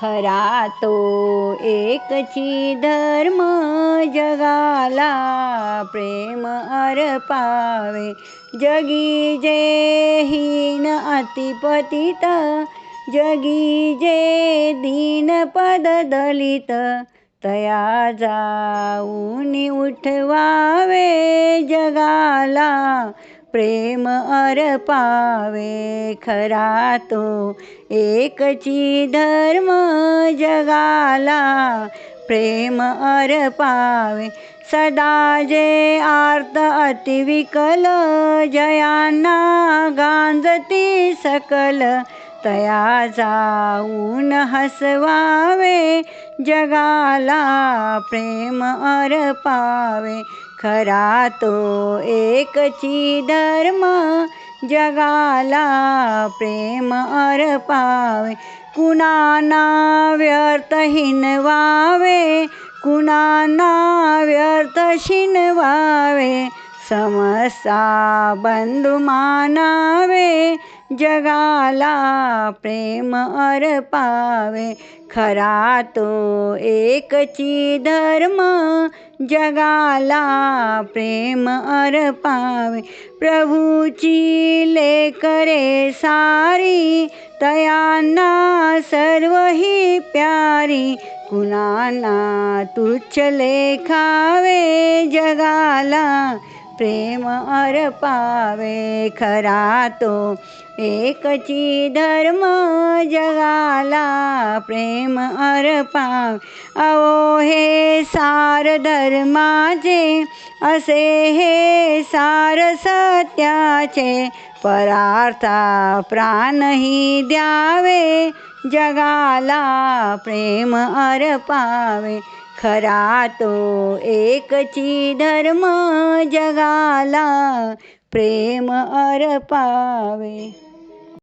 खरा तो एकची धर्म जगाला प्रेम अर्पावे। जगी जे हीन अतिपतित, जगी जे दीनपद दलित, तया जाऊन उठवावे जगाला प्रेम अर्पावे। खरा तो एकची धर्म जगाला प्रेम अर्पावे। सदा जे आर्त अतिविकल, जयांना गांजती सकल, तया जाऊन हसवावे जगाला प्रेम अर्पावे। खरा तो एकची धर्म जगाला प्रेम अर्पावे। कुणाना व्यर्थ हिनवावे, कुणाना व्यर्थ शिनवावे, समस्ता बंधू मानावे जगाला प्रेम अर्पावे। खरा तो एकची धर्म जगाला प्रेम अर्पावे। प्रभूची लेकरे सारी, तयांना सर्व ही प्यारी, कुणाना तुच्छ लेखावे जगाला प्रेम अर्पावे। खरा तो एकची धर्म जगाला प्रेम अर्पावे। अहो हे सार धर्माचे, असे हे सार सत्याचे, परार्था प्राणही द्यावे जगाला प्रेम अर्पावे। खरा तो एकची धर्म जगाला प्रेम अर्पावे।